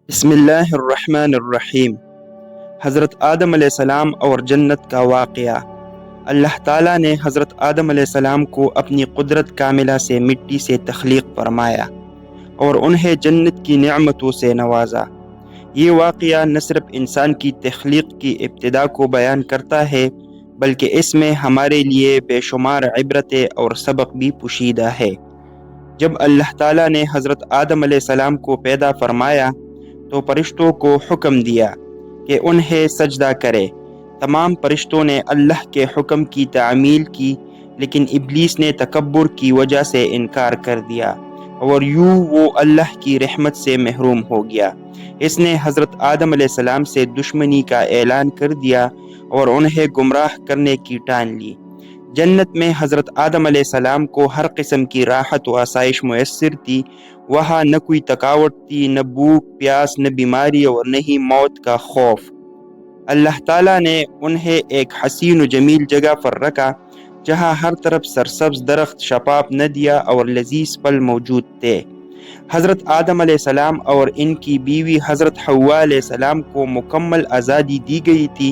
بسم اللہ الرحمن الرحیم۔ حضرت آدم علیہ السلام اور جنت کا واقعہ۔ اللہ تعالیٰ نے حضرت آدم علیہ السلام کو اپنی قدرت کاملہ سے مٹی سے تخلیق فرمایا اور انہیں جنت کی نعمتوں سے نوازا۔ یہ واقعہ نہ صرف انسان کی تخلیق کی ابتدا کو بیان کرتا ہے بلکہ اس میں ہمارے لیے بے شمار عبرتیں اور سبق بھی پوشیدہ ہے۔ جب اللہ تعالیٰ نے حضرت آدم علیہ السلام کو پیدا فرمایا تو فرشتوں کو حکم دیا کہ انہیں سجدہ کرے۔ تمام فرشتوں نے اللہ کے حکم کی تعمیل کی، لیکن ابلیس نے تکبر کی وجہ سے انکار کر دیا اور یوں وہ اللہ کی رحمت سے محروم ہو گیا۔ اس نے حضرت آدم علیہ السلام سے دشمنی کا اعلان کر دیا اور انہیں گمراہ کرنے کی ٹان لی۔ جنت میں حضرت آدم علیہ السلام کو ہر قسم کی راحت و آسائش میسر تھی۔ وہاں نہ کوئی تھکاوٹ تھی، نہ بھوک پیاس، نہ بیماری اور نہ ہی موت کا خوف۔ اللہ تعالیٰ نے انہیں ایک حسین و جمیل جگہ پر رکھا جہاں ہر طرف سرسبز درخت، شفاف ندیاں اور لذیذ پھل موجود تھے۔ حضرت آدم علیہ السلام اور ان کی بیوی حضرت حوا علیہ السلام کو مکمل آزادی دی گئی تھی،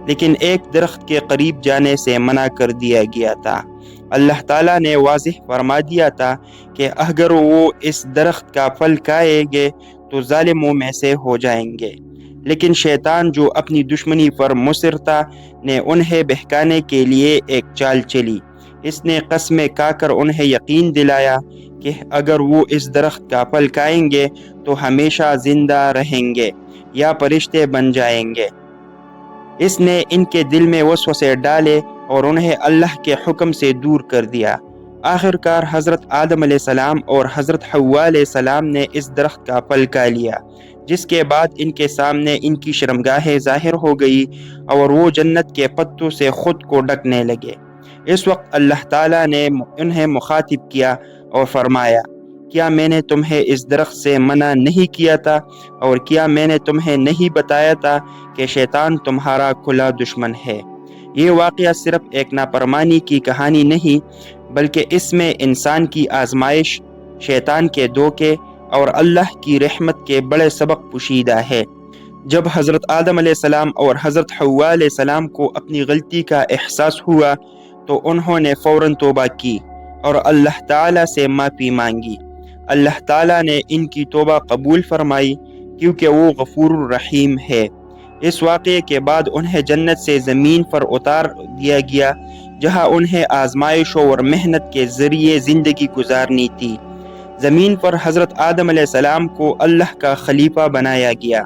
لیکن ایک درخت کے قریب جانے سے منع کر دیا گیا تھا۔ اللہ تعالیٰ نے واضح فرما دیا تھا کہ اگر وہ اس درخت کا پھل کھائیں گے تو ظالموں میں سے ہو جائیں گے، لیکن شیطان جو اپنی دشمنی پر مصر تھا نے انہیں بہکانے کے لیے ایک چال چلی۔ اس نے قسمیں کھا کر انہیں یقین دلایا کہ اگر وہ اس درخت کا پھل کھائیں گے تو ہمیشہ زندہ رہیں گے یا فرشتے بن جائیں گے۔ اس نے ان کے دل میں وسوسے ڈالے اور انہیں اللہ کے حکم سے دور کر دیا۔ آخر کار حضرت آدم علیہ السلام اور حضرت حوا علیہ السلام نے اس درخت کا پھل کھا لیا، جس کے بعد ان کے سامنے ان کی شرمگاہیں ظاہر ہو گئی اور وہ جنت کے پتوں سے خود کو ڈھکنے لگے۔ اس وقت اللہ تعالیٰ نے انہیں مخاطب کیا اور فرمایا، کیا میں نے تمہیں اس درخت سے منع نہیں کیا تھا، اور کیا میں نے تمہیں نہیں بتایا تھا کہ شیطان تمہارا کھلا دشمن ہے؟ یہ واقعہ صرف ایک نافرمانی کی کہانی نہیں بلکہ اس میں انسان کی آزمائش، شیطان کے دھوکے اور اللہ کی رحمت کے بڑے سبق پوشیدہ ہے۔ جب حضرت آدم علیہ السلام اور حضرت حوا علیہ السلام کو اپنی غلطی کا احساس ہوا تو انہوں نے فوراً توبہ کی اور اللہ تعالیٰ سے معافی مانگی۔ اللہ تعالیٰ نے ان کی توبہ قبول فرمائی کیونکہ وہ غفور الرحیم ہے۔ اس واقعے کے بعد انہیں جنت سے زمین پر اتار دیا گیا جہاں انہیں آزمائشوں اور محنت کے ذریعے زندگی گزارنی تھی۔ زمین پر حضرت آدم علیہ السلام کو اللہ کا خلیفہ بنایا گیا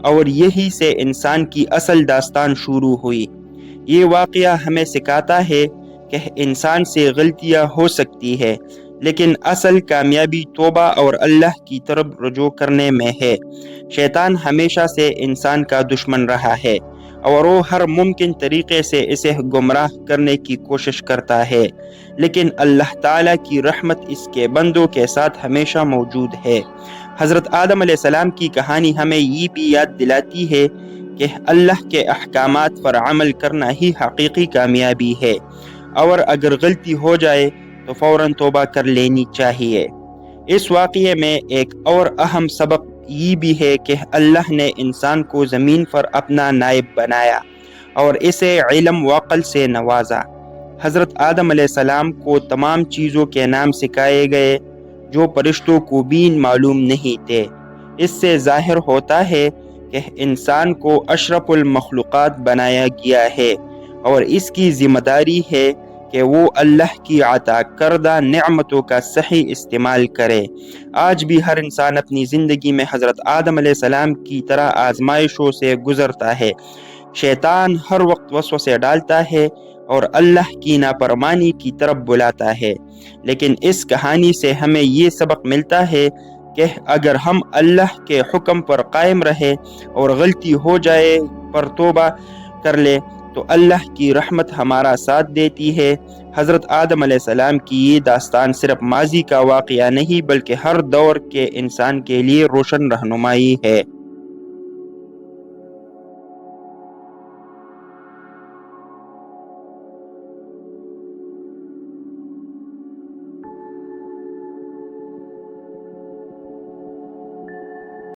اور یہی سے انسان کی اصل داستان شروع ہوئی۔ یہ واقعہ ہمیں سکھاتا ہے کہ انسان سے غلطیاں ہو سکتی ہے، لیکن اصل کامیابی توبہ اور اللہ کی طرف رجوع کرنے میں ہے۔ شیطان ہمیشہ سے انسان کا دشمن رہا ہے اور وہ ہر ممکن طریقے سے اسے گمراہ کرنے کی کوشش کرتا ہے، لیکن اللہ تعالیٰ کی رحمت اس کے بندوں کے ساتھ ہمیشہ موجود ہے۔ حضرت آدم علیہ السلام کی کہانی ہمیں یہ بھی یاد دلاتی ہے کہ اللہ کے احکامات پر عمل کرنا ہی حقیقی کامیابی ہے، اور اگر غلطی ہو جائے تو فوراً توبہ کر لینی چاہیے۔ اس واقعے میں ایک اور اہم سبق یہ بھی ہے کہ اللہ نے انسان کو زمین پر اپنا نائب بنایا اور اسے علم و عقل سے نوازا۔ حضرت آدم علیہ السلام کو تمام چیزوں کے نام سکھائے گئے جو فرشتوں کو بھی معلوم نہیں تھے۔ اس سے ظاہر ہوتا ہے کہ انسان کو اشرف المخلوقات بنایا گیا ہے اور اس کی ذمہ داری ہے کہ وہ اللہ کی عطا کردہ نعمتوں کا صحیح استعمال کرے۔ آج بھی ہر انسان اپنی زندگی میں حضرت آدم علیہ السلام کی طرح آزمائشوں سے گزرتا ہے۔ شیطان ہر وقت وسوسے ڈالتا ہے اور اللہ کی نافرمانی کی طرف بلاتا ہے، لیکن اس کہانی سے ہمیں یہ سبق ملتا ہے کہ اگر ہم اللہ کے حکم پر قائم رہے اور غلطی ہو جائے پر توبہ کر لے تو اللہ کی رحمت ہمارا ساتھ دیتی ہے۔ حضرت آدم علیہ السلام کی یہ داستان صرف ماضی کا واقعہ نہیں بلکہ ہر دور کے انسان کے لیے روشن رہنمائی ہے۔